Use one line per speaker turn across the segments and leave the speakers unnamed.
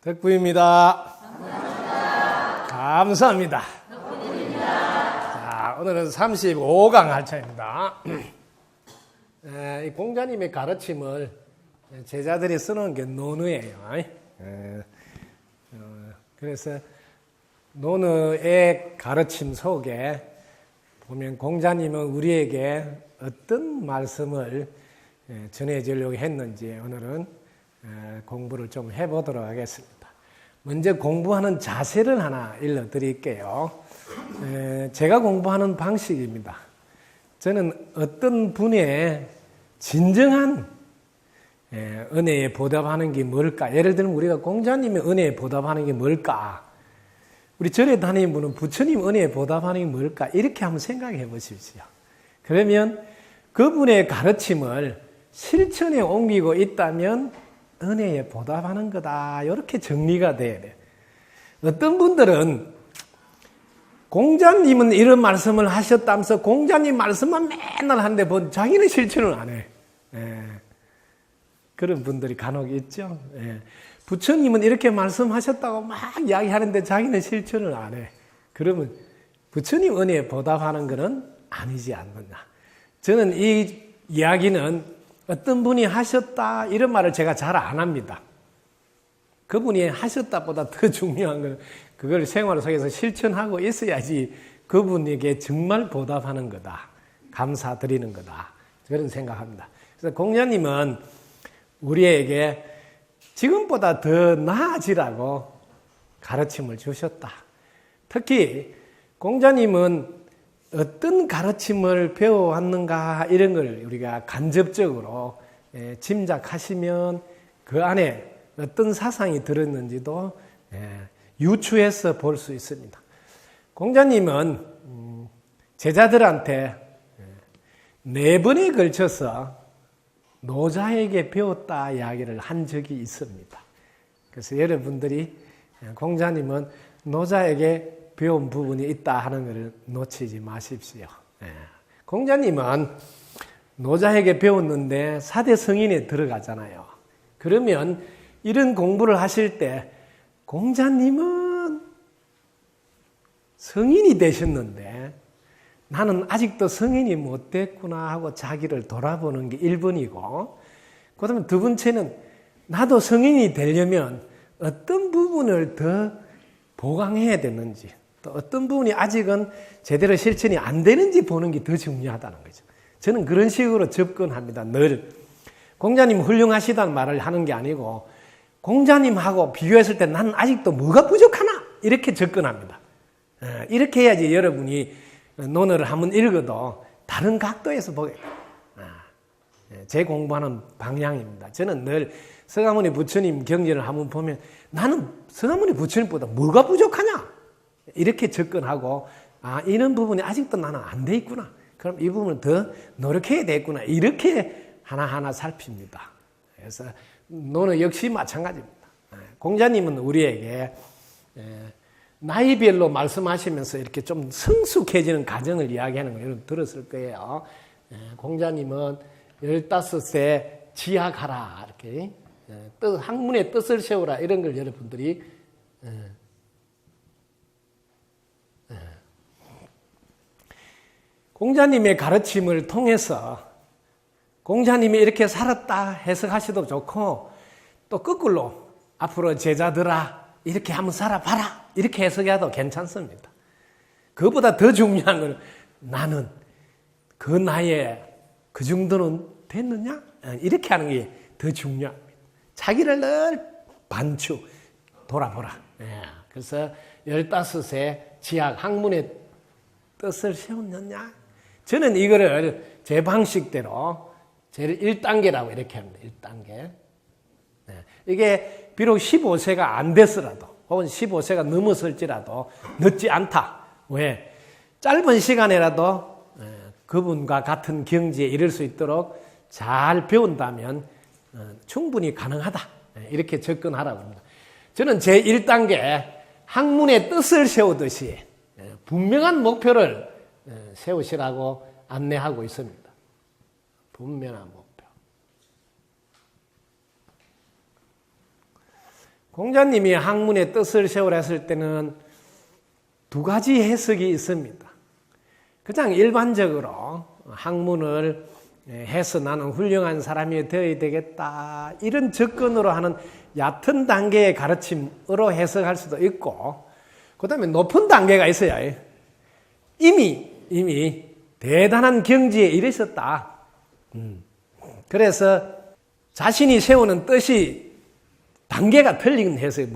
덕구입니다. 감사합니다. 자, 오늘은 35강 할 차입니다. 이 공자님의 가르침을 제자들이 쓰는 게 논어예요. 그래서 논어의 가르침 속에 보면 공자님은 우리에게 어떤 말씀을 전해주려고 했는지 오늘은 공부를 좀 해보도록 하겠습니다. 먼저 공부하는 자세를 하나 일러드릴게요. 제가 공부하는 방식입니다. 저는 어떤 분의 진정한 은혜에 보답하는 게 뭘까? 예를 들면 우리가 공자님의 은혜에 보답하는 게 뭘까? 우리 절에 다니는 분은 부처님 은혜에 보답하는 게 뭘까? 이렇게 한번 생각해 보십시오. 그러면 그분의 가르침을 실천에 옮기고 있다면 은혜에 보답하는 거다. 이렇게 정리가 돼야 돼요. 어떤 분들은 공자님은 이런 말씀을 하셨다면서 공자님 말씀만 맨날 하는데 자기는 실천을 안 해. 그런 분들이 간혹 있죠. 부처님은 이렇게 말씀하셨다고 막 이야기하는데 자기는 실천을 안 해. 그러면 부처님 은혜에 보답하는 것은 아니지 않느냐. 저는 이 이야기는 어떤 분이 하셨다 이런 말을 제가 잘 안 합니다. 그분이 하셨다보다 더 중요한 건 그걸 생활 속에서 실천하고 있어야지 그분에게 정말 보답하는 거다. 감사드리는 거다. 그런 생각합니다. 그래서 공자님은 우리에게 지금보다 더 나아지라고 가르침을 주셨다. 특히 공자님은 어떤 가르침을 배워왔는가 이런 걸 우리가 간접적으로 짐작하시면 그 안에 어떤 사상이 들었는지도 유추해서 볼 수 있습니다. 공자님은 제자들한테 4번에 걸쳐서 노자에게 배웠다 이야기를 한 적이 있습니다. 그래서 여러분들이 공자님은 노자에게 배운 부분이 있다 하는 것을 놓치지 마십시오. 공자님은 노자에게 배웠는데 4대 성인에 들어가잖아요. 그러면 이런 공부를 하실 때 공자님은 성인이 되셨는데 나는 아직도 성인이 못 됐구나 하고 자기를 돌아보는 게 1번이고 그 다음에 두 번째는 나도 성인이 되려면 어떤 부분을 더 보강해야 되는지 또 어떤 부분이 아직은 제대로 실천이 안 되는지 보는 게 더 중요하다는 거죠. 저는 그런 식으로 접근합니다. 늘 공자님 훌륭하시다는 말을 하는 게 아니고 공자님하고 비교했을 때 나는 아직도 뭐가 부족하나 이렇게 접근합니다. 이렇게 해야지 여러분이 논어를 한번 읽어도 다른 각도에서 보게 돼요. 제 공부하는 방향입니다. 저는 늘 서가모니 부처님 경전을 한번 보면 나는 서가모니 부처님보다 뭐가 부족하냐? 이렇게 접근하고 이런 부분이 아직도 나는 안 돼 있구나. 그럼 이 부분을 더 노력해야 되겠구나. 이렇게 하나하나 살핍니다. 그래서 논어 역시 마찬가지입니다. 공자님은 우리에게 나이별로 말씀하시면서 이렇게 좀 성숙해지는 과정을 이야기하는 거 여러분 들었을 거예요. 공자님은 15세 지학하라 이렇게 학문의 뜻을 세우라 이런 걸 여러분들이 공자님의 가르침을 통해서 공자님이 이렇게 살았다 해석하셔도 좋고 또 거꾸로 앞으로 제자들아 이렇게 한번 살아봐라 이렇게 해석해도 괜찮습니다. 그것보다 더 중요한 건 나는 그 나이에 그 정도는 됐느냐? 이렇게 하는 게 더 중요합니다. 자기를 늘 반추 돌아보라. 그래서 15세 지학 학문의 뜻을 세웠느냐? 저는 이거를 제 방식대로 제 1단계라고 이렇게 합니다. 1단계. 이게 비록 15세가 안 됐으라도 혹은 15세가 넘었을지라도 늦지 않다. 왜? 짧은 시간이라도 그분과 같은 경지에 이를 수 있도록 잘 배운다면 충분히 가능하다. 이렇게 접근하라고 합니다. 저는 제 1단계 학문의 뜻을 세우듯이 분명한 목표를 세우시라고 안내하고 있습니다. 분명한 목표. 공자님이 학문의 뜻을 세우라 했을 때는 두 가지 해석이 있습니다. 그냥 일반적으로 학문을 해서 나는 훌륭한 사람이 되어야 되겠다, 이런 접근으로 하는 얕은 단계의 가르침으로 해석할 수도 있고, 그 다음에 높은 단계가 있어요. 이미 대단한 경지에 이르셨다. 그래서 자신이 세우는 뜻이 단계가 틀린 해석이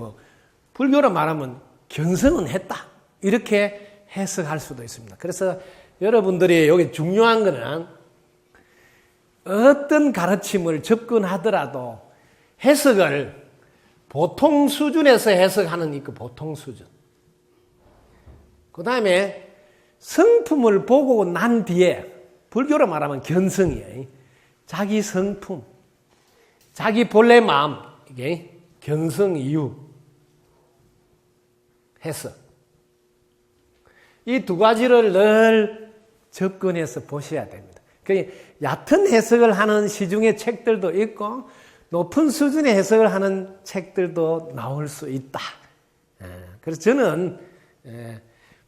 불교로 말하면 견성은 했다, 이렇게 해석할 수도 있습니다. 그래서 여러분들이 여기 중요한 거는 어떤 가르침을 접근하더라도 해석을 보통 수준에서 해석하는 그 보통 수준. 그 다음에 성품을 보고 난 뒤에, 불교로 말하면 견성이에요. 자기 성품, 자기 본래 마음, 이게 견성 이유, 해석. 이 두 가지를 늘 접근해서 보셔야 됩니다. 얕은 해석을 하는 시중의 책들도 있고 높은 수준의 해석을 하는 책들도 나올 수 있다. 그래서 저는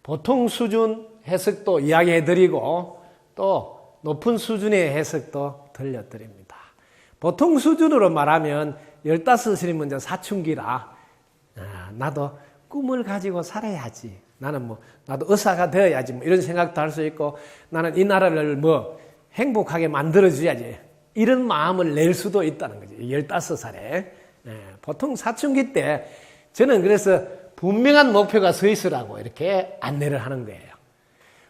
보통 수준 해석도 이야기해드리고 또 높은 수준의 해석도 들려드립니다. 보통 수준으로 말하면 15살이 먼저 사춘기라 나도 꿈을 가지고 살아야지, 나는 나도 의사가 되어야지, 이런 생각도 할 수 있고, 나는 이 나라를 행복하게 만들어줘야지, 이런 마음을 낼 수도 있다는 거지. 15살에. 보통 사춘기 때 저는 그래서 분명한 목표가 서 있으라고 이렇게 안내를 하는 거예요.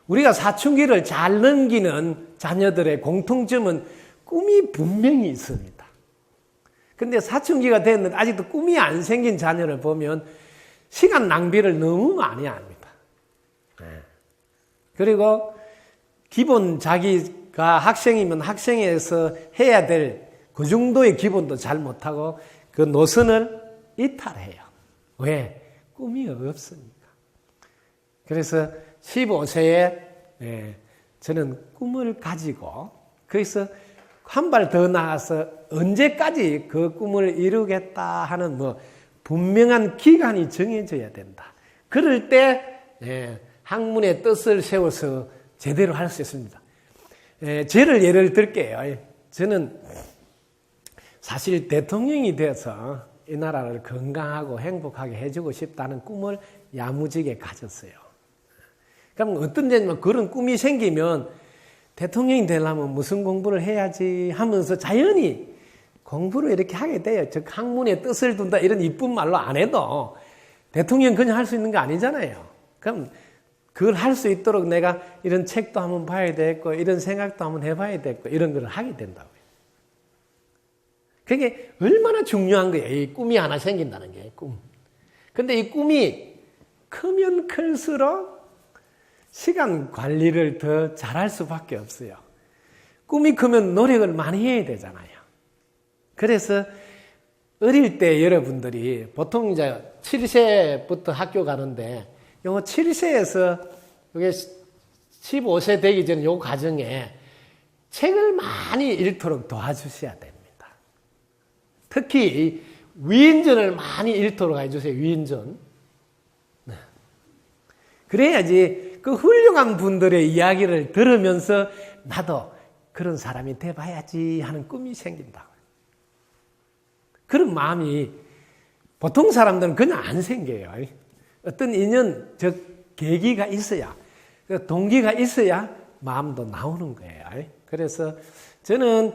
우리가 사춘기를 잘 넘기는 자녀들의 공통점은 꿈이 분명히 있습니다. 근데 사춘기가 됐는데 아직도 꿈이 안 생긴 자녀를 보면 시간 낭비를 너무 많이 합니다. 그리고 기본 자기가 학생이면 학생에서 해야 될 그 정도의 기본도 잘 못하고 그 노선을 이탈해요. 왜? 꿈이 없으니까. 그래서 15세에 저는 꿈을 가지고 거기서 한 발 더 나아서 언제까지 그 꿈을 이루겠다 하는 분명한 기간이 정해져야 된다. 그럴 때 학문의 뜻을 세워서 제대로 할 수 있습니다. 저를 예를 들게요. 저는 사실 대통령이 되어서 이 나라를 건강하고 행복하게 해주고 싶다는 꿈을 야무지게 가졌어요. 그럼 어떤 데는 그런 꿈이 생기면 대통령이 되려면 무슨 공부를 해야지 하면서 자연히 공부를 이렇게 하게 돼요. 즉 학문의 뜻을 둔다 이런 이쁜 말로 안 해도 대통령 그냥 할 수 있는 거 아니잖아요. 그럼 그걸 할 수 있도록 내가 이런 책도 한번 봐야 되겠고 이런 생각도 한번 해봐야 되겠고 이런 걸 하게 된다고요. 그게 얼마나 중요한 거예요. 이 꿈이 하나 생긴다는 게 꿈. 근데 이 꿈이 크면 클수록 시간 관리를 더 잘할 수밖에 없어요. 꿈이 크면 노력을 많이 해야 되잖아요. 그래서 어릴 때 여러분들이 보통 이제 7세부터 학교 가는데 요 7세에서 이게 15세 되기 전 요 과정에 책을 많이 읽도록 도와주셔야 됩니다. 특히 위인전을 많이 읽도록 해주세요. 위인전. 네. 그래야지 그 훌륭한 분들의 이야기를 들으면서 나도 그런 사람이 돼봐야지 하는 꿈이 생긴다. 그런 마음이 보통 사람들은 그냥 안 생겨요. 어떤 인연적 계기가 있어야, 동기가 있어야 마음도 나오는 거예요. 그래서 저는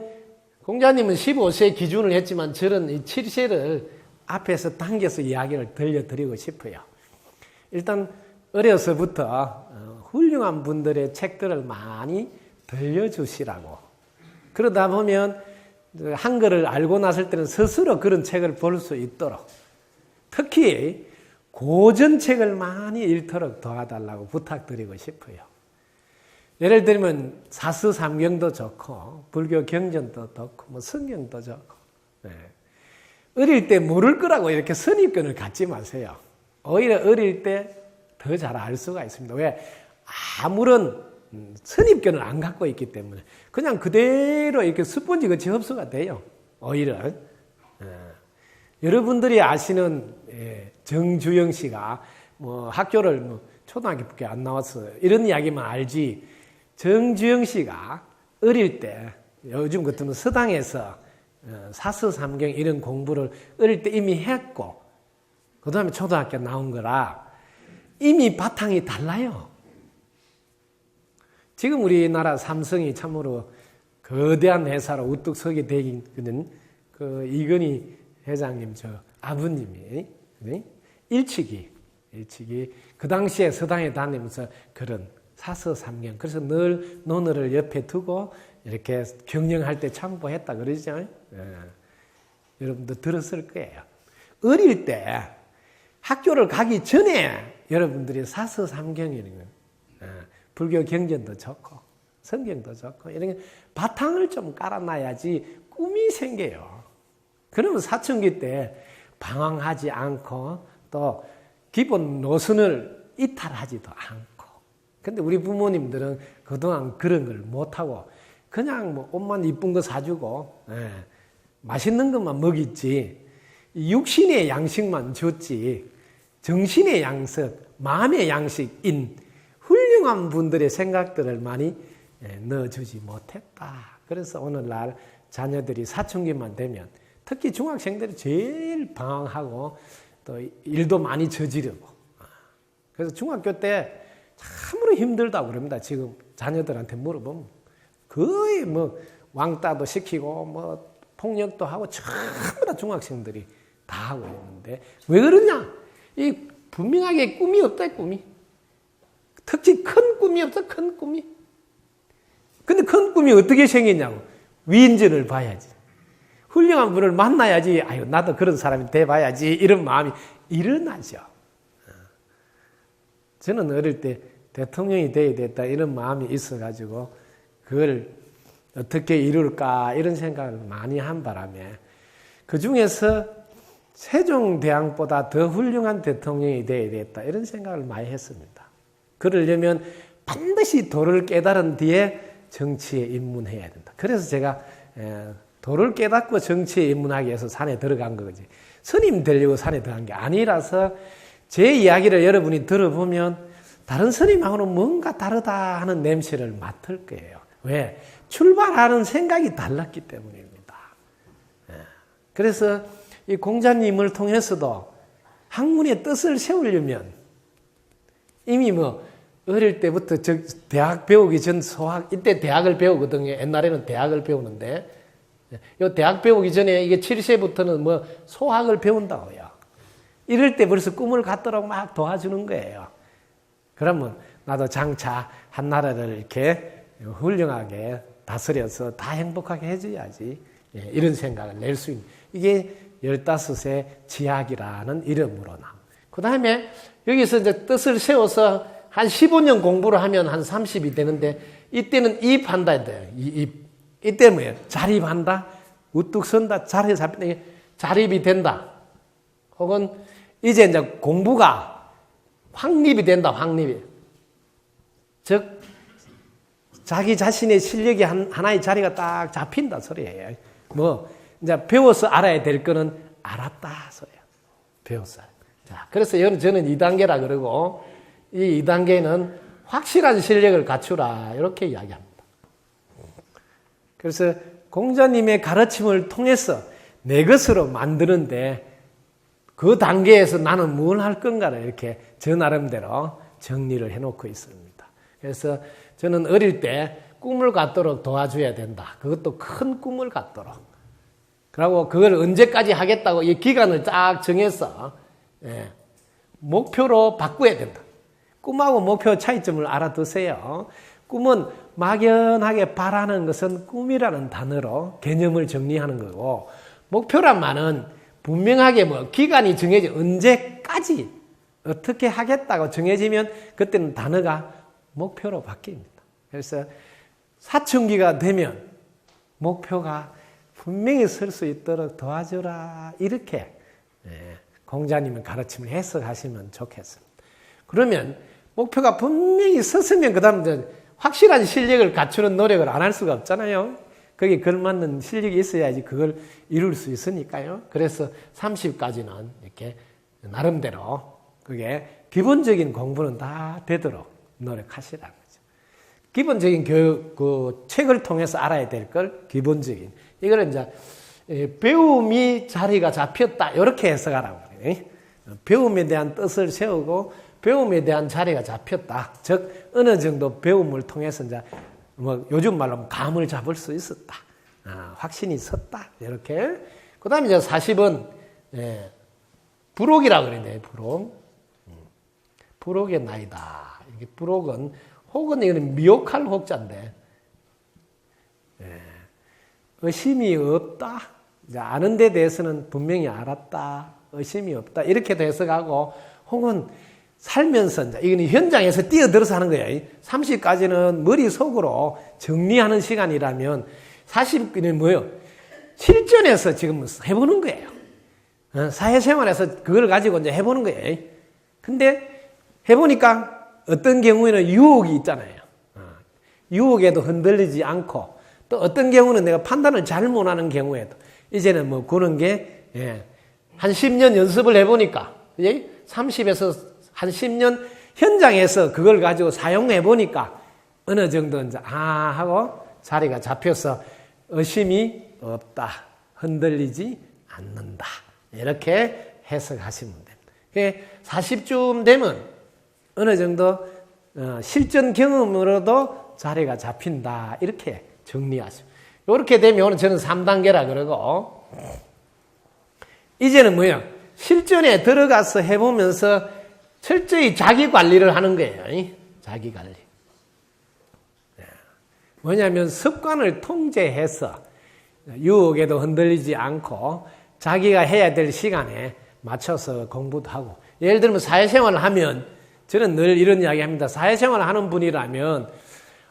공자님은 15세 기준을 했지만 저는 이 7세를 앞에서 당겨서 이야기를 들려드리고 싶어요. 일단 어려서부터 훌륭한 분들의 책들을 많이 들려주시라고. 그러다 보면 한글을 알고 났을 때는 스스로 그런 책을 볼 수 있도록, 특히 고전책을 많이 읽도록 도와달라고 부탁드리고 싶어요. 예를 들면 사스삼경도 좋고 불교 경전도 좋고 성경도 좋고. 어릴 때 모를 거라고 이렇게 선입견을 갖지 마세요. 오히려 어릴 때 더 잘 알 수가 있습니다. 왜? 아무런 선입견을 안 갖고 있기 때문에 그냥 그대로 이렇게 스펀지같이 흡수가 돼요. 오히려 여러분들이 아시는 정주영 씨가 뭐 학교를 뭐 초등학교밖에 안 나왔어 이런 이야기만 알지. 정주영 씨가 어릴 때 요즘 같으면 서당에서 사서삼경 이런 공부를 어릴 때 이미 했고 그 다음에 초등학교 나온 거라 이미 바탕이 달라요. 지금 우리나라 삼성이 참으로 거대한 회사로 우뚝 서게 되기는 그 이건희 회장님 저 아버님이 일찍이 그 당시에 서당에 다니면서 그런 사서삼경 그래서 늘 논어를 옆에 두고 이렇게 경영할 때 참고했다 그러죠. 여러분도 들었을 거예요. 어릴 때 학교를 가기 전에 여러분들이 사서삼경이라는 거 불교 경전도 좋고 성경도 좋고 이런 바탕을 좀 깔아놔야지 꿈이 생겨요. 그러면 사춘기 때 방황하지 않고 또 기본 노선을 이탈하지도 않고 근데 우리 부모님들은 그동안 그런 걸 못하고 그냥 뭐 옷만 이쁜 거 사주고 맛있는 것만 먹였지 육신의 양식만 줬지 정신의 양식, 마음의 양식인 훌륭한 분들의 생각들을 많이 넣어주지 못했다. 그래서 오늘날 자녀들이 사춘기만 되면 특히 중학생들이 제일 방황하고 또 일도 많이 저지르고 그래서 중학교 때 참으로 힘들다고 그럽니다. 지금 자녀들한테 물어보면 거의 뭐 왕따도 시키고 뭐 폭력도 하고 전부 다 중학생들이 다 하고 있는데 왜 그러냐? 이 분명하게 꿈이 없다 꿈이. 특히 큰 꿈이 없어 큰 꿈이. 근데 큰 꿈이 어떻게 생겼냐고. 위인전을 봐야지. 훌륭한 분을 만나야지. 아유 나도 그런 사람이 돼봐야지. 이런 마음이 일어나죠. 저는 어릴 때 대통령이 돼야 됐다 이런 마음이 있어가지고 그걸 어떻게 이룰까 이런 생각을 많이 한 바람에 그 중에서 세종대왕보다 더 훌륭한 대통령이 돼야 됐다 이런 생각을 많이 했습니다. 그러려면 반드시 도를 깨달은 뒤에 정치에 입문해야 된다. 그래서 제가 도를 깨닫고 정치에 입문하기 위해서 산에 들어간 거지. 스님 되려고 산에 들어간 게 아니라서 제 이야기를 여러분이 들어보면 다른 스님하고는 뭔가 다르다 하는 냄새를 맡을 거예요. 왜? 출발하는 생각이 달랐기 때문입니다. 그래서 이 공자님을 통해서도 학문의 뜻을 세우려면 이미 뭐 어릴 때부터 대학 배우기 전 소학 이때 대학을 배우거든요. 옛날에는 대학을 배우는데 이 대학 배우기 전에 이게 7세부터는 뭐 소학을 배운다고요. 이럴 때 벌써 꿈을 갖도록 막 도와주는 거예요. 그러면 나도 장차 한 나라를 이렇게 훌륭하게 다스려서 다 행복하게 해줘야지. 이런 생각을 낼 수 있는 이게 15세 지학이라는 이름으로 나옵니다. 그 다음에 여기서 이제 뜻을 세워서 한 15년 공부를 하면 한 30이 되는데 이때는 입한다 돼요. 이때 뭐예요? 자립한다, 우뚝 선다, 자리에 잡힌다, 자립이 된다. 혹은 이제 공부가 확립이 된다, 확립이. 즉, 자기 자신의 실력이 하나의 자리가 딱 잡힌다 소리예요. 뭐, 이제 배워서 알아야 될 거는 알았다 소리예요. 배웠어요. 자, 그래서 저는 2단계라 그러고, 이 2단계는 확실한 실력을 갖추라, 이렇게 이야기합니다. 그래서 공자님의 가르침을 통해서 내 것으로 만드는데 그 단계에서 나는 뭘 할 건가를 이렇게 저 나름대로 정리를 해놓고 있습니다. 그래서 저는 어릴 때 꿈을 갖도록 도와줘야 된다. 그것도 큰 꿈을 갖도록. 그리고 그걸 언제까지 하겠다고 이 기간을 쫙 정해서 목표로 바꿔야 된다. 꿈하고 목표 차이점을 알아두세요. 꿈은 막연하게 바라는 것은 꿈이라는 단어로 개념을 정리하는 거고 목표란 말은 분명하게 뭐 기간이 정해져 언제까지 어떻게 하겠다고 정해지면 그때는 단어가 목표로 바뀝니다. 그래서 사춘기가 되면 목표가 분명히 설 수 있도록 도와주라 이렇게 공자님의 가르침을 해석하시면 좋겠습니다. 그러면 목표가 분명히 섰으면 그 다음 확실한 실력을 갖추는 노력을 안 할 수가 없잖아요. 거기에 걸맞는 실력이 있어야지 그걸 이룰 수 있으니까요. 그래서 30까지는 이렇게 나름대로 그게 기본적인 공부는 다 되도록 노력하시라는 거죠. 기본적인 교육, 그 책을 통해서 알아야 될 걸 기본적인. 이거는 이제 배움이 자리가 잡혔다. 이렇게 해석하라고 그래요. 배움에 대한 뜻을 세우고 배움에 대한 자리가 잡혔다. 즉, 어느 정도 배움을 통해서 이제 뭐 요즘 말로 감을 잡을 수 있었다. 확신이 섰다. 이렇게. 그 다음에 이제 40은, 부록이라고 그러네, 부록. 부록의 나이다. 이게 부록은, 혹은 이거는 미혹할 혹자인데, 의심이 없다. 이제 아는 데 대해서는 분명히 알았다. 의심이 없다. 이렇게도 해석하고, 혹은 살면서, 이제 이거는 현장에서 뛰어들어서 하는 거예요. 30까지는 머릿속으로 정리하는 시간이라면, 40은 뭐예요? 실전에서 지금 해보는 거예요. 사회생활에서 그걸 가지고 이제 해보는 거예요. 근데 해보니까 어떤 경우에는 유혹이 있잖아요. 유혹에도 흔들리지 않고 또 어떤 경우는 내가 판단을 잘못하는 경우에도 이제는 뭐 그런 게 한 10년 연습을 해보니까 30에서 한 10년 현장에서 그걸 가지고 사용해보니까 어느 정도 이제 하고 자리가 잡혀서 의심이 없다. 흔들리지 않는다. 이렇게 해석하시면 됩니다. 40쯤 되면 어느 정도 실전 경험으로도 자리가 잡힌다. 이렇게 정리하시면. 이렇게 되면 오늘 저는 3단계라 그러고 이제는 뭐예요? 실전에 들어가서 해보면서 철저히 자기 관리를 하는 거예요. 자기 관리. 뭐냐면 습관을 통제해서 유혹에도 흔들리지 않고 자기가 해야 될 시간에 맞춰서 공부도 하고 예를 들면 사회생활을 하면 저는 늘 이런 이야기 합니다. 사회생활을 하는 분이라면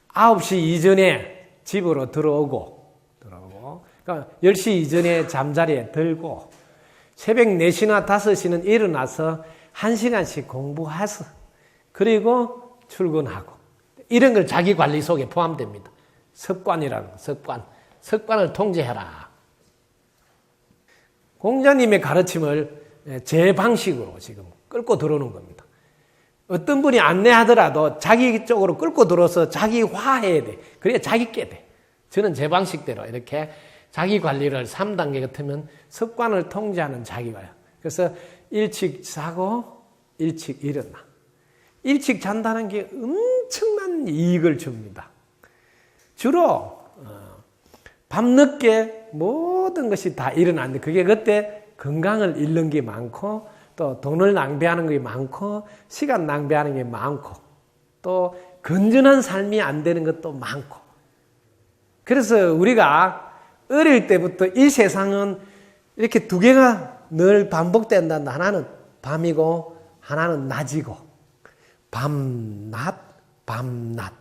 9시 이전에 집으로 들어오고 그러니까 10시 이전에 잠자리에 들고 새벽 4시나 5시는 일어나서 1시간씩 공부해서 그리고 출근하고 이런 걸 자기 관리 속에 포함됩니다. 습관이라는 습관. 습관을 통제해라. 공자님의 가르침을 제 방식으로 지금 끌고 들어오는 겁니다. 어떤 분이 안내하더라도 자기 쪽으로 끌고 들어서 자기화해야 돼. 그래야 자기께 돼. 저는 제 방식대로 이렇게 자기 관리를 3단계 같으면 습관을 통제하는 자기관리. 그래서 일찍 자고 일찍 일어나. 일찍 잔다는 게 엄청난 이익을 줍니다. 주로 밤늦게 모든 것이 다 일어났는데 그게 그때 건강을 잃는 게 많고 또 돈을 낭비하는 게 많고 시간 낭비하는 게 많고 또 건전한 삶이 안 되는 것도 많고 그래서 우리가 어릴 때부터 이 세상은 이렇게 두 개가 늘 반복된다. 하나는 밤이고 하나는 낮이고 밤낮 밤낮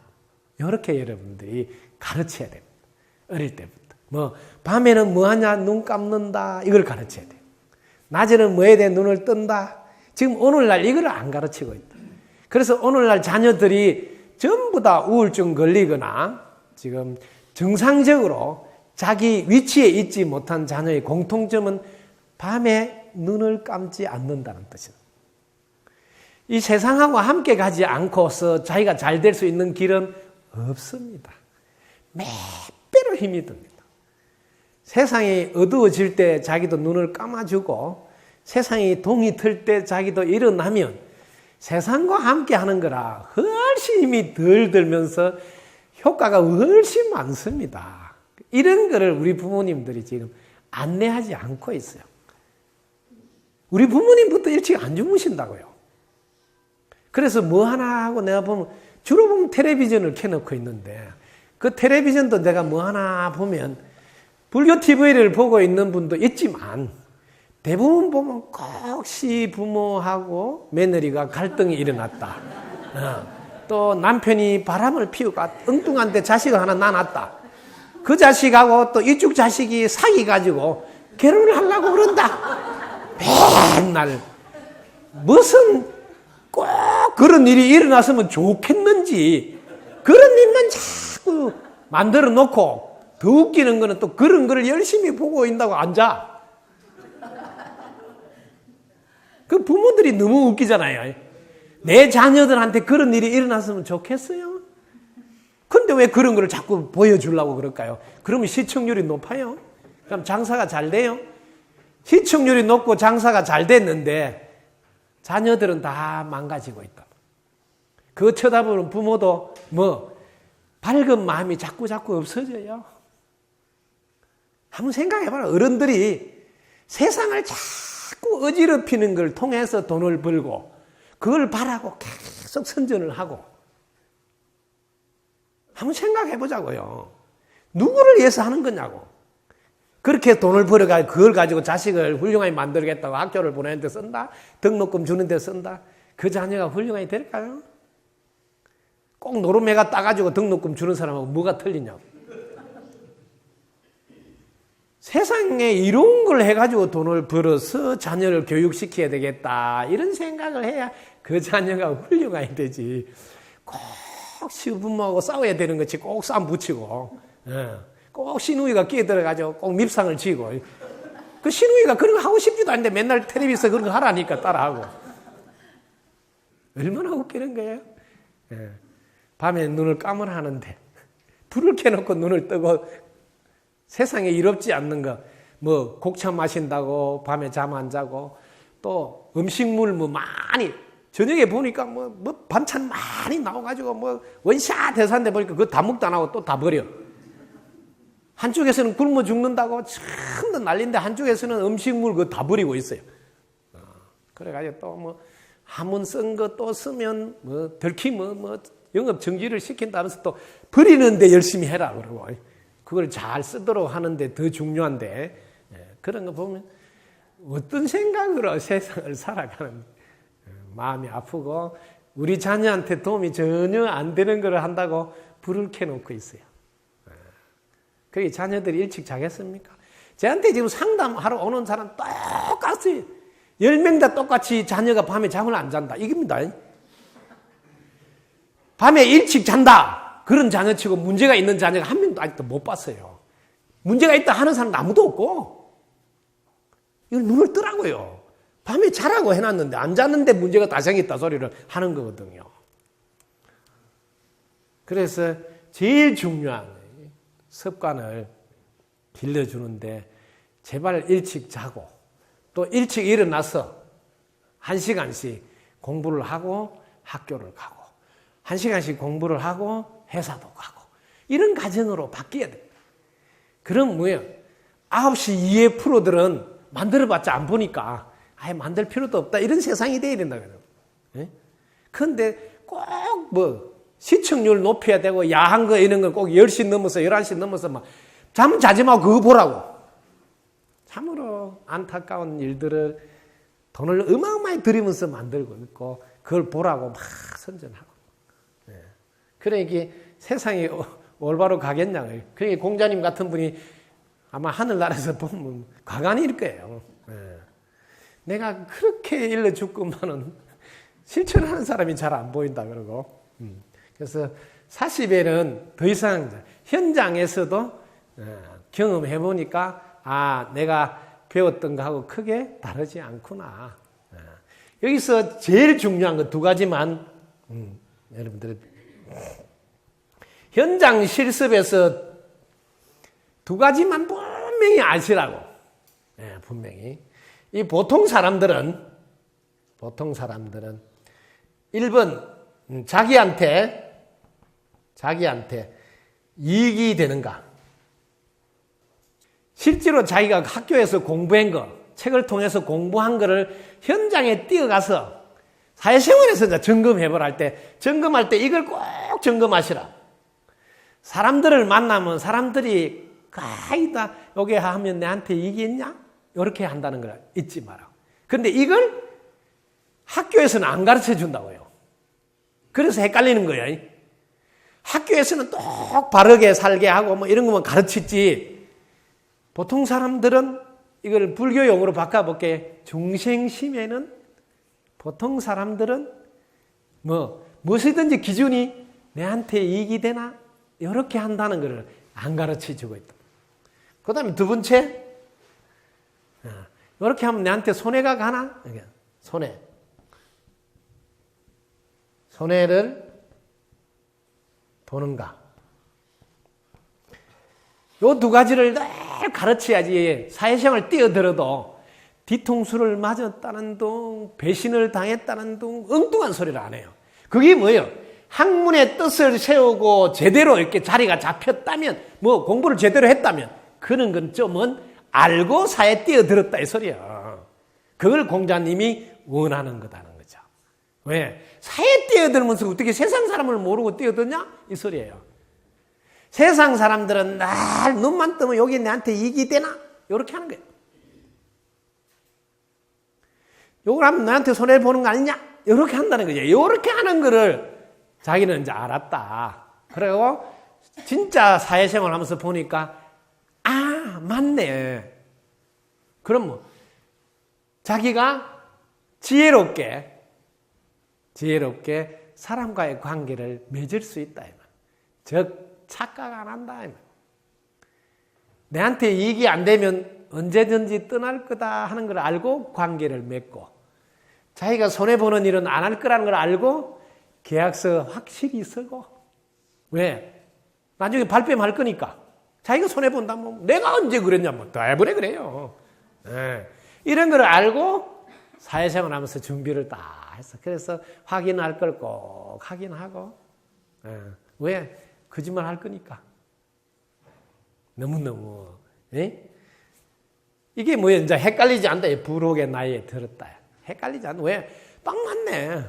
이렇게 여러분들이 가르쳐야 됩니다. 어릴 때부터. 뭐 밤에는 뭐하냐 눈 감는다 이걸 가르쳐야 돼요. 낮에는 뭐에 대해 눈을 뜬다. 지금 오늘날 이걸 안 가르치고 있다. 그래서 오늘날 자녀들이 전부 다 우울증 걸리거나 지금 정상적으로 자기 위치에 있지 못한 자녀의 공통점은 밤에 눈을 감지 않는다는 뜻이다. 이 세상하고 함께 가지 않고서 자기가 잘 될 수 있는 길은 없습니다. 몇 배로 힘이 듭니다. 세상이 어두워질 때 자기도 눈을 감아주고 세상이 동이 틀 때 자기도 일어나면 세상과 함께 하는 거라 훨씬 힘이 덜 들면서 효과가 훨씬 많습니다. 이런 거를 우리 부모님들이 지금 안내하지 않고 있어요. 우리 부모님부터 일찍 안 주무신다고요. 그래서 뭐 하나 하고 내가 보면 주로 보면 텔레비전을 켜놓고 있는데 그 텔레비전도 내가 뭐 하나 보면 불교 TV를 보고 있는 분도 있지만 대부분 보면 꼭 시부모하고 며느리가 갈등이 일어났다. 또 남편이 바람을 피우고 엉뚱한데 자식을 하나 낳았다. 그 자식하고 또 이쪽 자식이 사귀어가지고 결혼을 하려고 그런다. 맨날 무슨 꼭 그런 일이 일어났으면 좋겠는지 그런 일만 자꾸 만들어 놓고 더 웃기는 거는 또 그런 거를 열심히 보고 있다고 앉아. 그 부모들이 너무 웃기잖아요. 내 자녀들한테 그런 일이 일어났으면 좋겠어요. 근데 왜 그런 걸 자꾸 보여주려고 그럴까요? 그러면 시청률이 높아요. 그럼 장사가 잘 돼요. 시청률이 높고 장사가 잘 됐는데 자녀들은 다 망가지고 있다. 그거 쳐다보는 부모도 밝은 마음이 자꾸 없어져요. 한번 생각해봐라. 어른들이 세상을 자꾸 어지럽히는 걸 통해서 돈을 벌고 그걸 바라고 계속 선전을 하고 한번 생각해보자고요. 누구를 위해서 하는 거냐고. 그렇게 돈을 벌어가지고 그걸 가지고 자식을 훌륭하게 만들겠다고 학교를 보내는 데 쓴다? 등록금 주는 데 쓴다? 그 자녀가 훌륭하게 될까요? 꼭 노름해가 따가지고 등록금 주는 사람하고 뭐가 틀리냐고. 세상에 이런 걸 해가지고 돈을 벌어서 자녀를 교육시켜야 되겠다. 이런 생각을 해야 그 자녀가 훌륭하게 되지. 꼭 시부모하고 싸워야 되는 것이 꼭 싸움 붙이고, 꼭 시누이가 끼어들어가지고 꼭 밉상을 지고. 그 시누이가 그런 거 하고 싶지도 않은데 맨날 텔레비에서 그런 거 하라니까 따라하고. 얼마나 웃기는 거예요? 밤에 눈을 감으라 하는데 불을 켜놓고 눈을 뜨고 세상에 이롭지 않는 거, 곡차 마신다고 밤에 잠 안 자고, 또 음식물 많이, 저녁에 보니까 반찬 많이 나와가지고 원샷 해산데 보니까 그거 다 먹도 안 하고 또 다 버려. 한쪽에서는 굶어 죽는다고 참도 난리인데 한쪽에서는 음식물 그거 다 버리고 있어요. 그래가지고 또 한문 쓴 거 또 쓰면 들키면 영업 정지를 시킨다면서 또 버리는데 열심히 해라 그러고. 그걸 잘 쓰도록 하는데 더 중요한데, 그런 거 보면 어떤 생각으로 세상을 살아가는 마음이 아프고 우리 자녀한테 도움이 전혀 안 되는 걸 한다고 불을 켜놓고 있어요. 그게 자녀들이 일찍 자겠습니까? 저한테 지금 상담하러 오는 사람 똑같이 10명 다 똑같이 자녀가 밤에 잠을 안 잔다. 이겁니다. 밤에 일찍 잔다. 그런 자녀치고 문제가 있는 자녀가 한 명도 아직도 못 봤어요. 문제가 있다 하는 사람도 아무도 없고. 이걸 눈을 뜨라고요. 밤에 자라고 해놨는데 안 잤는데 문제가 다 생겼다 소리를 하는 거거든요. 그래서 제일 중요한 습관을 길러주는데 제발 일찍 자고 또 일찍 일어나서 1시간씩 공부를 하고 학교를 가고 1시간씩 공부를 하고 회사도 가고 이런 가정으로 바뀌어야 돼. 그럼 뭐예요? 9시 이후의 프로들은 만들어봤자 안 보니까 아예 만들 필요도 없다. 이런 세상이 돼야 된다. 그런데 꼭 시청률 높여야 되고 야한 거 이런 거 꼭 10시 넘어서 11시 넘어서 잠 자지 말고 그거 보라고. 참으로 안타까운 일들을 돈을 어마어마하게 들이면서 만들고 있고 그걸 보라고 막 선전하고. 그러니까 세상이 올바로 가겠냐고요. 그러니까 공자님 같은 분이 아마 하늘나라에서 보면 과간일 거예요. 내가 그렇게 일러줬구만은 실천하는 사람이 잘 안 보인다 그러고. 그래서 40에는 더 이상 현장에서도 경험해 보니까 내가 배웠던 거하고 크게 다르지 않구나. 여기서 제일 중요한 거 2가지만 여러분들 현장 실습에서 2가지만 분명히 아시라고. 분명히. 이 보통 사람들은 1번 자기한테 이익이 되는가. 실제로 자기가 학교에서 공부한 거, 책을 통해서 공부한 거를 현장에 뛰어가서 사회생활에서 점검해보라 점검할 때 이걸 꼭 점검하시라. 사람들을 만나면 사람들이 가이다 여기 하면 내한테 이익이 있냐? 이렇게 한다는 걸 잊지 마라. 그런데 이걸 학교에서는 안 가르쳐 준다고요. 그래서 헷갈리는 거예요. 학교에서는 똑 바르게 살게 하고 이런 것만 가르치지. 보통 사람들은 이걸 불교용어로 바꿔볼게. 중생심에는 보통 사람들은 무엇이든지 기준이 내한테 이익이 되나? 이렇게 한다는 것을 안 가르쳐 주고 있다. 그 다음에 2번째, 이렇게 하면 내한테 손해가 가나? 손해를 보는가? 요 두 가지를 늘 가르쳐야지 사회생활 뛰어들어도 뒤통수를 맞았다는 둥, 배신을 당했다는 둥, 엉뚱한 소리를 안 해요. 그게 뭐예요? 학문의 뜻을 세우고 제대로 이렇게 자리가 잡혔다면, 뭐 공부를 제대로 했다면, 그런 건 좀은 알고 사회에 뛰어들었다 이 소리야. 그걸 공자님이 원하는 거다는 거죠. 왜? 사회에 뛰어들면서 어떻게 세상 사람을 모르고 뛰어드냐? 이 소리예요. 세상 사람들은 날 눈만 뜨면 여기 내한테 이익이 되나? 이렇게 하는 거예요. 요걸 하면 너한테 손해보는 거 아니냐? 이렇게 한다는 거죠. 이렇게 하는 거를 자기는 이제 알았다. 그리고 진짜 사회생활 하면서 보니까, 아, 맞네. 그럼 뭐, 자기가 지혜롭게 사람과의 관계를 맺을 수 있다. 즉, 착각 안 한다. 내한테 이익이 안 되면 언제든지 떠날 거다 하는 걸 알고 관계를 맺고, 자기가 손해보는 일은 안 할 거라는 걸 알고 계약서 확실히 쓰고. 왜? 나중에 발뺌할 거니까. 자기가 손해본다면 내가 언제 그랬냐, 뭐, 대부분 그래요. 네. 이런 걸 알고 사회생활 하면서 준비를 다 했어. 그래서 확인할 걸 꼭 확인하고. 네. 왜? 거짓말 할 거니까. 너무너무. 에? 이게 뭐야, 이제 헷갈리지 않다. 부록의 나이에 들었다. 헷갈리지 않다. 왜? 딱 맞네.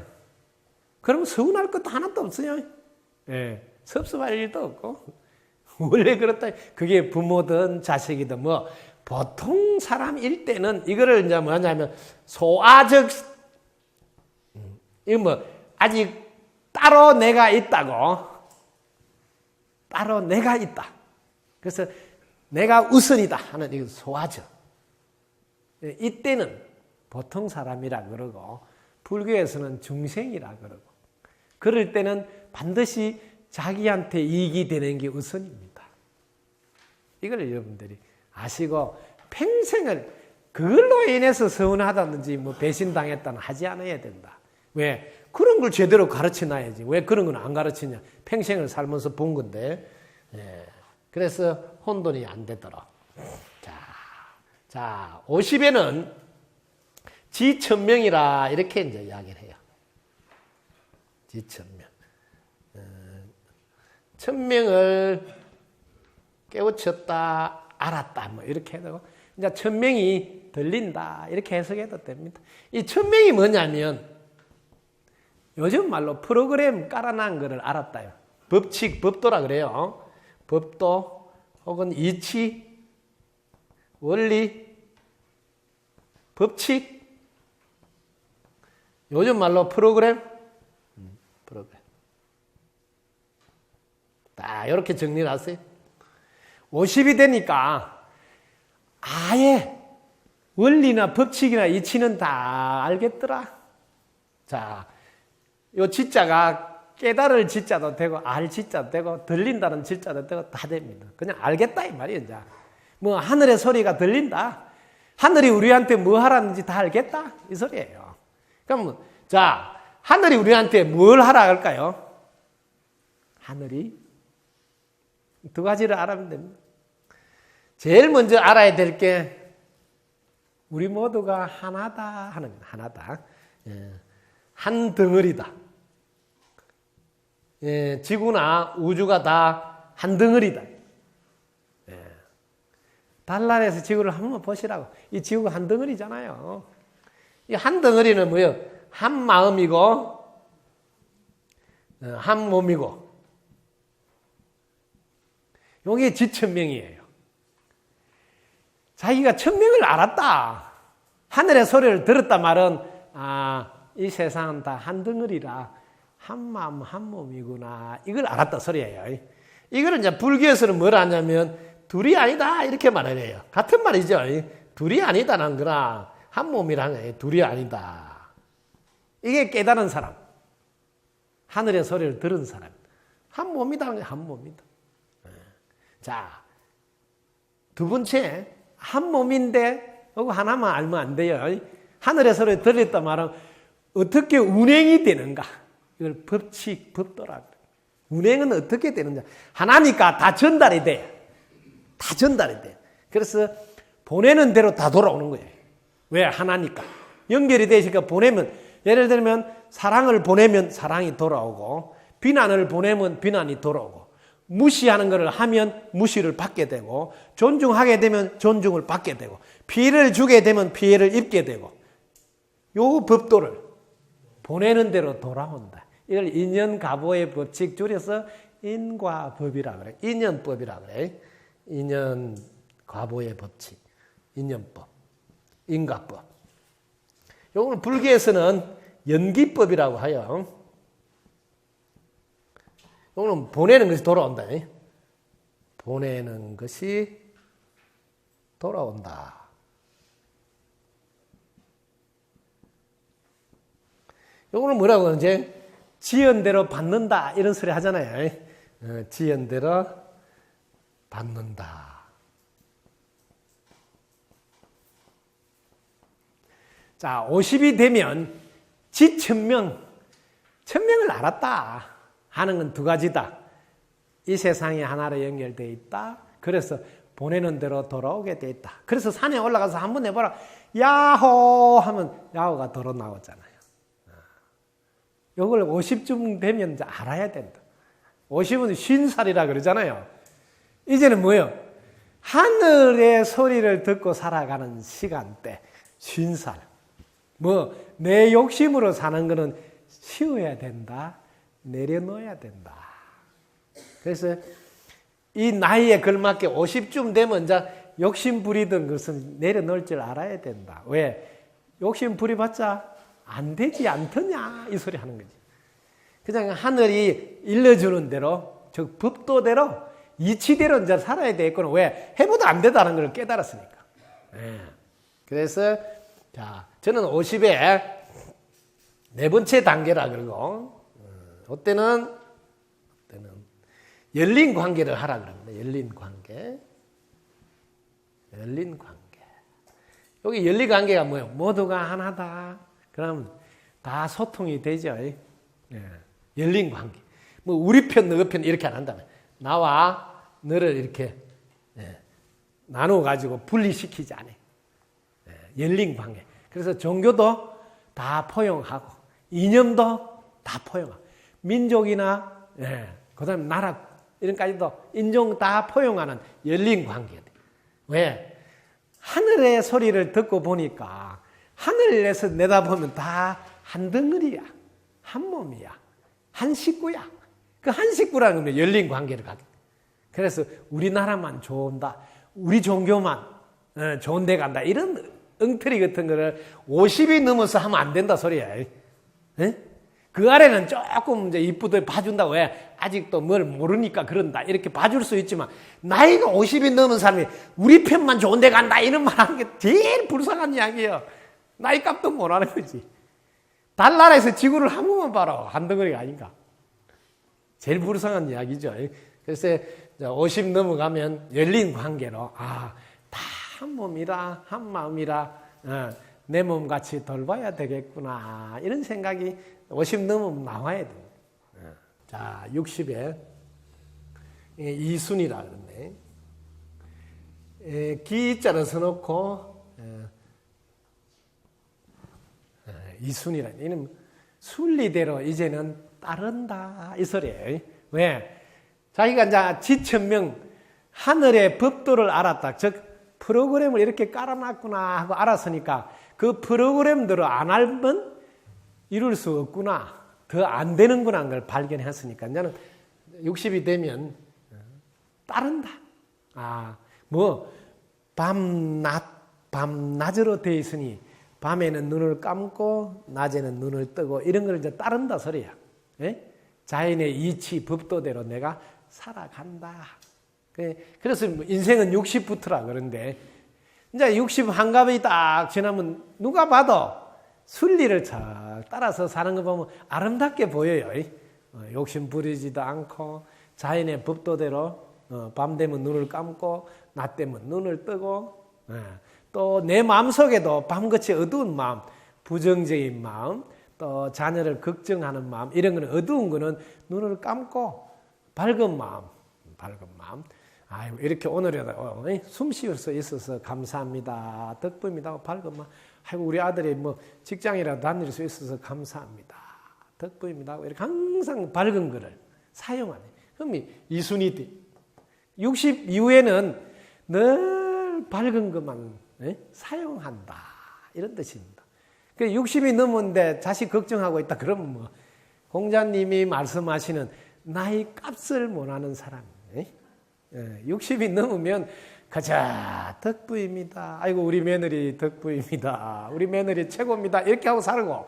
그러면 서운할 것도 하나도 없어요. 예. 섭섭할 일도 없고. 원래 그렇다. 그게 부모든 자식이든 뭐, 보통 사람일 때는 이거를 이제 뭐냐면, 소아적, 이거 뭐, 아직 따로 내가 있다고. 따로 내가 있다. 그래서 내가 우선이다 하는 이거 소아적. 이때는 보통 사람이라 그러고 불교에서는 중생이라 그러고 그럴 때는 반드시 자기한테 이익이 되는 게 우선입니다. 이걸 여러분들이 아시고 평생을 그걸로 인해서 서운하다든지 뭐 배신당했다는 하지 않아야 된다. 왜? 그런 걸 제대로 가르쳐놔야지. 왜 그런 건 안 가르치냐. 평생을 살면서 본 건데. 예. 그래서 혼돈이 안 되도록. 자, 50에는 지천명이라 이렇게 이제 이야기를 해요. 지천명. 천명을 깨우쳤다, 알았다, 뭐 이렇게 해도 이제 천명이 들린다 이렇게 해석해도 됩니다. 이 천명이 뭐냐면 요즘 말로 프로그램 깔아놓은 거를 알았다요. 법칙, 법도라 그래요. 법도 혹은 이치, 원리, 법칙. 요즘 말로 프로그램. 딱 이렇게 정리를 하세요. 50이 되니까 아예 원리나 법칙이나 이치는 다 알겠더라. 자, 요 지자가 깨달을 지자도 되고 알 지자도 되고 들린다는 지자도 되고 다 됩니다. 그냥 알겠다 이 말이에요. 이제. 뭐 하늘의 소리가 들린다. 하늘이 우리한테 뭐 하라는지 다 알겠다 이 소리예요. 그럼 자, 하늘이 우리한테 뭘 하라 할까요? 하늘이 두 가지를 알아면 됩니다. 제일 먼저 알아야 될 게 우리 모두가 하나다 하는 하나다. 한 덩어리다. 지구나 우주가 다 한 덩어리다. 달란에서 지구를 한번 보시라고. 이 지구가 한 덩어리잖아요. 이 한 덩어리는 뭐예요? 한 마음이고 한 몸이고 이게 지천명이에요. 자기가 천명을 알았다. 하늘의 소리를 들었다 말은 이 세상은 다 한 덩어리라 한 마음 한 몸이구나 이걸 알았다 소리예요. 이거는 이제 불교에서는 뭘 하냐면 둘이 아니다 이렇게 말을 해요. 같은 말이죠. 둘이 아니다는 거랑 한 몸이라는 게 둘이 아니다. 이게 깨달은 사람, 하늘의 소리를 들은 사람, 한 몸이다는 게 한 몸이다. 자, 두 번째 한 몸인데 이거 하나만 알면 안 돼요. 하늘의 소리를 들었단 말은 어떻게 운행이 되는가? 이걸 법칙, 법도라 그래. 운행은 어떻게 되는가? 하나니까 다 전달이 돼. 다 전달이 돼. 그래서 보내는 대로 다 돌아오는 거예요. 왜? 하나니까. 연결이 되니까 보내면, 예를 들면 사랑을 보내면 사랑이 돌아오고, 비난을 보내면 비난이 돌아오고, 무시하는 것을 하면 무시를 받게 되고, 존중하게 되면 존중을 받게 되고, 피해를 주게 되면 피해를 입게 되고, 요 법도를 보내는 대로 돌아온다. 이걸 인연가보의 법칙 줄여서 인과법이라 그래. 인연법이라 그래. 인연과보의 법칙. 인연법. 인과법. 요거는 불교에서는 연기법이라고 하여. 요거는 보내는 것이 돌아온다. 보내는 것이 돌아온다. 요거는 뭐라고 하는지 지연대로 받는다 이런 소리 하잖아요. 지연대로 받는다. 자, 50이 되면 지천명, 천명을 알았다 하는 건 두 가지다. 이 세상이 하나로 연결되어 있다. 그래서 보내는 대로 돌아오게 되어 있다. 그래서 산에 올라가서 한번 해봐라. 야호 하면 야호가 도로 나오잖아요. 이걸 50쯤 되면 이제 알아야 된다. 50은 50살이라 그러잖아요. 이제는 뭐예요? 하늘의 소리를 듣고 살아가는 시간대, 50살. 내 욕심으로 사는 거는 쉬어야 된다. 내려놓아야 된다. 그래서 이 나이에 걸맞게 50쯤 되면 이제 욕심 부리던 것은 내려놓을 줄 알아야 된다. 왜? 욕심 부려봤자 안 되지 않더냐 이 소리 하는 거지. 그냥 하늘이 일러주는 대로 즉 법도대로 이치대로 이제 살아야 되겠구나. 왜? 해보다 안 되다는 걸 깨달았으니까. 그래서 자 저는 50에 네 번째 단계라 그러고 그때는 열린 관계를 하라 그럽니다. 열린 관계. 열린 관계. 여기 열린 관계가 뭐예요? 모두가 하나다. 그럼 다 소통이 되죠. 열린 관계. 우리 편, 너 편 이렇게 안 한다면 나와 너를 이렇게 나눠가지고 분리시키지 않아요. 열린 관계. 그래서 종교도 다 포용하고 이념도 다 포용하고 민족이나 그 다음에 나라 이런까지도 인종 다 포용하는 열린 관계다. 왜? 하늘의 소리를 듣고 보니까 하늘에서 내다보면 다 한 덩어리야. 한 몸이야. 한 식구야. 그 한 식구라는 건 열린 관계를 갖게. 그래서 우리나라만 좋은다. 우리 종교만 좋은 데 간다. 이런 엉터리 같은 거를 50이 넘어서 하면 안 된다 소리야. 그 아래는 조금 이제 이쁘게 봐준다고 해. 아직도 뭘 모르니까 그런다. 이렇게 봐줄 수 있지만 나이가 50이 넘은 사람이 우리 편만 좋은 데 간다. 이런 말 하는 게 제일 불쌍한 이야기예요. 나이 값도 못 하는 거지. 달나라에서 지구를 한 번만 봐라. 한 덩어리가 아닌가. 제일 불쌍한 이야기죠. 그래서 50 넘어가면 열린 관계로 다 한 몸이라 한 마음이라 내 몸같이 돌봐야 되겠구나. 이런 생각이 50 넘으면 나와야 됩니다. 자, 60에 이순이라 그러네. 기자를 써놓고 이순이라. 이는 순리대로 이제는 따른다. 이 소리예요. 왜? 자기가 이제 지천명, 하늘의 법도를 알았다. 즉, 프로그램을 이렇게 깔아놨구나 하고 알았으니까 그 프로그램대로 안 알면 이룰 수 없구나. 더 안 되는구나 하는 걸 발견했으니까 이제는 60이 되면 따른다. 밤낮으로 되어 있으니 밤에는 눈을 감고 낮에는 눈을 뜨고 이런 걸 이제 따른다 소리야. 자연의 이치 법도대로 내가 살아간다. 그래서 인생은 60부터라 그런데 이제 60 한갑이 딱 지나면 누가 봐도 순리를 잘 따라서 사는 거 보면 아름답게 보여요. 욕심 부리지도 않고 자연의 법도대로 밤 되면 눈을 감고 낮 되면 눈을 뜨고 또 내 마음속에도 밤같이 어두운 마음, 부정적인 마음, 또 자녀를 걱정하는 마음, 이런 거는 어두운 거는 눈을 감고 밝은 마음. 아이고, 이렇게 오늘에도 숨 쉬을 수 있어서 감사합니다. 덕분입니다. 밝은 마음. 아이고, 우리 아들이 뭐 직장이라도 다닐 수 있어서 감사합니다. 덕분입니다. 이렇게 항상 밝은 거를 사용하네. 그럼 이순이 60 이후에는 늘 밝은 것만 사용한다. 이런 뜻입니다. 60이 넘었는데 자식 걱정하고 있다. 그러면 뭐 공자님이 말씀하시는 나이 값을 못하는 사람이에요. 60이 넘으면 가자 덕부입니다. 아이고 우리 며느리 덕부입니다. 우리 며느리 최고입니다. 이렇게 하고 살고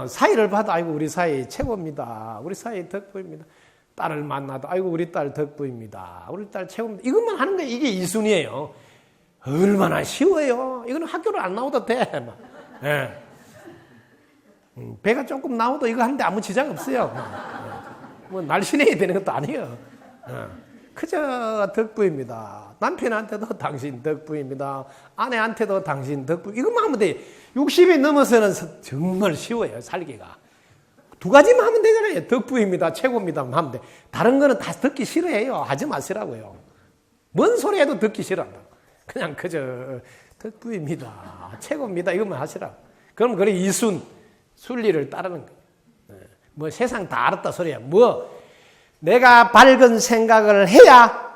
사이를 봐도 아이고 우리 사이 최고입니다. 우리 사이 덕부입니다. 딸을 만나도 아이고 우리 딸 덕부입니다. 우리 딸 최고입니다. 이것만 하는 게 이게 이순이에요. 얼마나 쉬워요. 이거는 학교를 안 나와도 돼. 배가 조금 나와도 이거 하는데 아무 지장 없어요. 뭐 날씬해야 되는 것도 아니에요. 그저 덕부입니다. 남편한테도 당신 덕부입니다. 아내한테도 당신 덕부. 이것만 하면 돼. 60이 넘어서는 정말 쉬워요. 살기가. 두 가지만 하면 되잖아요. 덕부입니다. 최고입니다. 하면 돼. 다른 거는 다 듣기 싫어해요. 하지 마시라고요. 뭔 소리 해도 듣기 싫어한다. 그냥 그저 덕부입니다. 최고입니다. 이것만 하시라고. 그럼 그래 이순 순리를 따르는 거예요. 뭐 세상 다 알았다 소리야. 뭐 내가 밝은 생각을 해야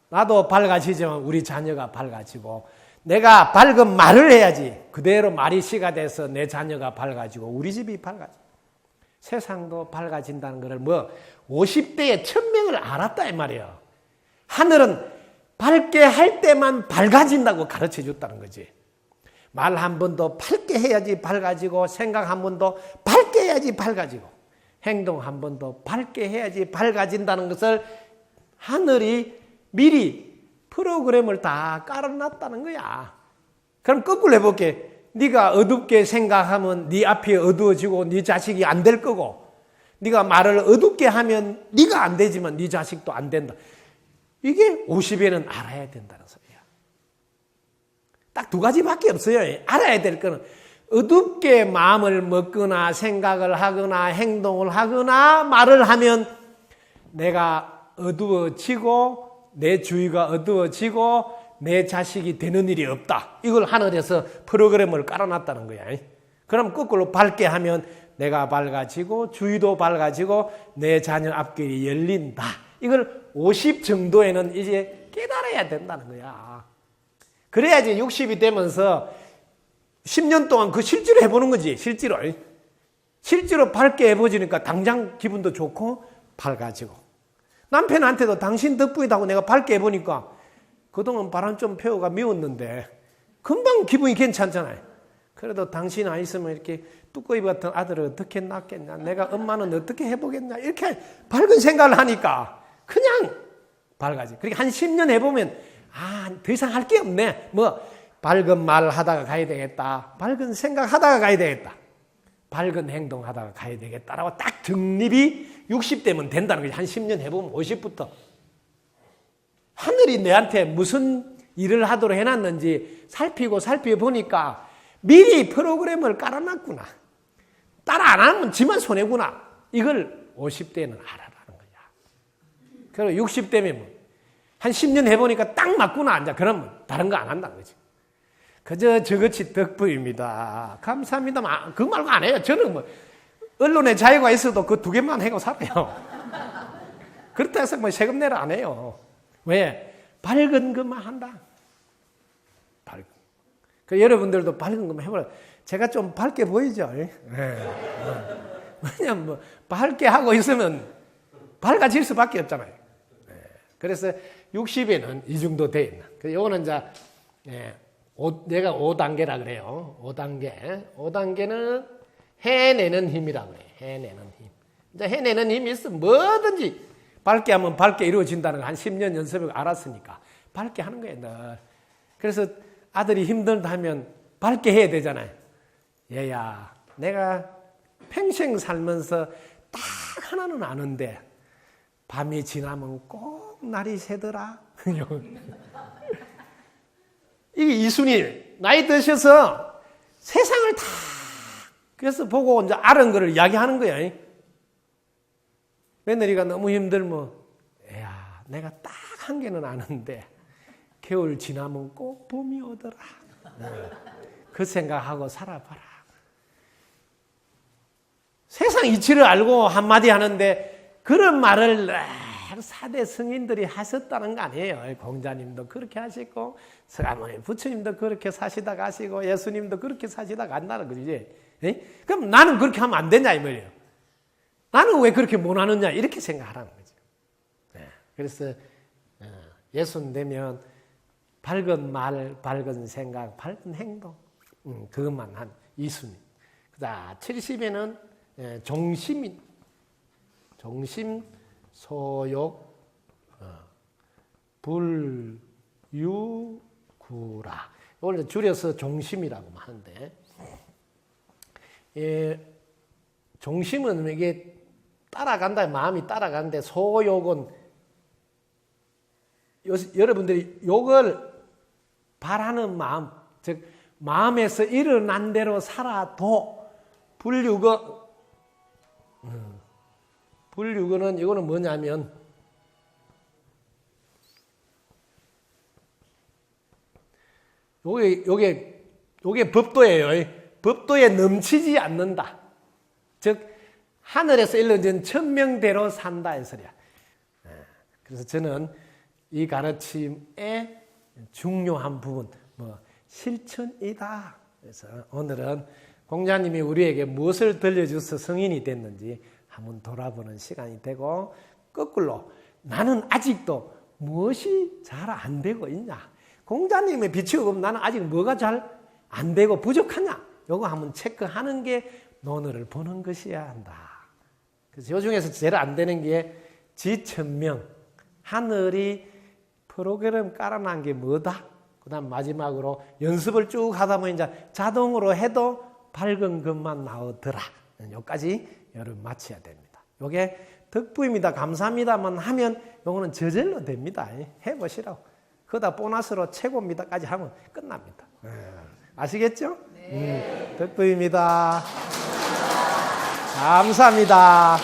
나도 밝아지지만 우리 자녀가 밝아지고 내가 밝은 말을 해야지 그대로 말이 씨가 돼서 내 자녀가 밝아지고 우리 집이 밝아지고 세상도 밝아진다는 것을 뭐 50대에 천명을 알았다 이 말이에요. 하늘은 밝게 할 때만 밝아진다고 가르쳐 줬다는 거지. 말 한 번도 밝게 해야지 밝아지고 생각 한 번도 밝게 해야지 밝아지고 행동 한 번도 밝게 해야지 밝아진다는 것을 하늘이 미리 프로그램을 다 깔아놨다는 거야. 그럼 거꾸로 해볼게. 네가 어둡게 생각하면 네 앞이 어두워지고 네 자식이 안 될 거고 네가 말을 어둡게 하면 네가 안 되지만 네 자식도 안 된다. 이게 50에는 알아야 된다는 소리야. 딱 두 가지밖에 없어요. 알아야 될 거는 어둡게 마음을 먹거나 생각을 하거나 행동을 하거나 말을 하면 내가 어두워지고 내 주위가 어두워지고 내 자식이 되는 일이 없다. 이걸 하늘에서 프로그램을 깔아놨다는 거야. 그럼 거꾸로 밝게 하면 내가 밝아지고 주위도 밝아지고 내 자녀 앞길이 열린다. 이걸 50 정도에는 이제 깨달아야 된다는 거야. 그래야지 60이 되면서 10년 동안 그 실제로 해보는 거지. 실제로 밝게 해보지니까 당장 기분도 좋고 밝아지고 남편한테도 당신 덕분이다고 내가 밝게 해보니까 그동안 바람 좀 펴가 미웠는데 금방 기분이 괜찮잖아요. 그래도 당신 안 있으면 이렇게 뚜꺼이 같은 아들을 어떻게 낳겠냐, 내가 엄마는 어떻게 해보겠냐, 이렇게 밝은 생각을 하니까 그냥 밝아지. 그러니까 한 10년 해보면 더 이상 할 게 없네. 뭐 밝은 말 하다가 가야 되겠다. 밝은 생각 하다가 가야 되겠다. 밝은 행동 하다가 가야 되겠다라고 딱 정립이 60대면 된다는 거지. 한 10년 해보면 50부터. 하늘이 내한테 무슨 일을 하도록 해놨는지 살펴보니까 미리 프로그램을 깔아놨구나. 따라 안 하면 지만 손해구나. 이걸 50대는 알아라는 거야. 그리고 60대면 한 10년 해보니까 딱 맞구나. 앉아. 그러면 다른 거 안 한다는 거지. 그저 저것이 덕분입니다. 감사합니다. 그 말고 안 해요. 저는 뭐 언론에 자유가 있어도 그 두 개만 하고 살아요. 그렇다 해서 뭐 세금 내라 안 해요. 왜? 밝은 것만 한다. 밝은. 그 여러분들도 밝은 것만 해보라. 제가 좀 밝게 보이죠? 왜냐면 뭐 밝게 하고 있으면 밝아질 수밖에 없잖아요. 그래서 60에는 이 정도 돼 있는. 요거는 이제 내가 5단계라 그래요. 5단계. 5단계는 해내는 힘이라 그래요. 해내는 힘. 이제 해내는 힘이 있으면 뭐든지 밝게 하면 밝게 이루어진다는 걸 한 10년 연습을 알았으니까 밝게 하는 거예요. 늘. 그래서 아들이 힘들다 하면 밝게 해야 되잖아요. 얘야, 내가 평생 살면서 딱 하나는 아는데 밤이 지나면 꼭 날이 새더라. 이게 이순이 나이 드셔서 세상을 다 그래서 보고 이제 아는 거를 이야기하는 거야. 며느리가 너무 힘들면 야, 내가 딱 한 개는 아는데 겨울 지나면 꼭 봄이 오더라. 그 생각하고 살아봐라. 세상 이치를 알고 한마디 하는데 그런 말을 4대 승인들이 하셨다는 거 아니에요. 공자님도 그렇게 하시고 서가모니 부처님도 그렇게 사시다 가시고 예수님도 그렇게 사시다 간다는 거지. 그럼 나는 그렇게 하면 안 되냐 이 말이에요. 나는 왜 그렇게 못하느냐 이렇게 생각하라는 거죠. 그래서 예순 되면 밝은 말, 밝은 생각, 밝은 행동 그것만 한 이순이. 그다 70에는 종심, 소욕, 불유구라. 이걸 줄여서 종심이라고 하는데, 종심은 이게 따라간다, 마음이 따라가는데, 소욕은 여러분들이 욕을 바라는 마음, 즉 마음에서 일어난 대로 살아도 불유거는 이거는 뭐냐면 요게 법도예요. 법도에 넘치지 않는다. 즉 하늘에서 일러진 천명대로 산다 이 소리야. 그래서 저는 이 가르침의 중요한 부분, 실천이다. 그래서 오늘은 공자님이 우리에게 무엇을 들려줘서 성인이 됐는지 한번 돌아보는 시간이 되고, 거꾸로 나는 아직도 무엇이 잘 안 되고 있냐? 공자님의 빛이 오면 나는 아직 뭐가 잘 안 되고 부족하냐? 요거 한번 체크하는 게 논어를 보는 것이야 한다. 그래서 요 중에서 제일 안 되는 게 지천명, 하늘이 프로그램 깔아놓은 게 뭐다? 그 다음 마지막으로 연습을 쭉 하다 보니 이제 자동으로 해도 밝은 것만 나오더라. 여기까지 여러분 마쳐야 됩니다. 요게 덕부입니다. 감사합니다만 하면 요거는 저절로 됩니다. 해보시라고. 그러다 보너스로 최고입니다까지 하면 끝납니다. 아시겠죠? 네. 덕부입니다. 감사합니다.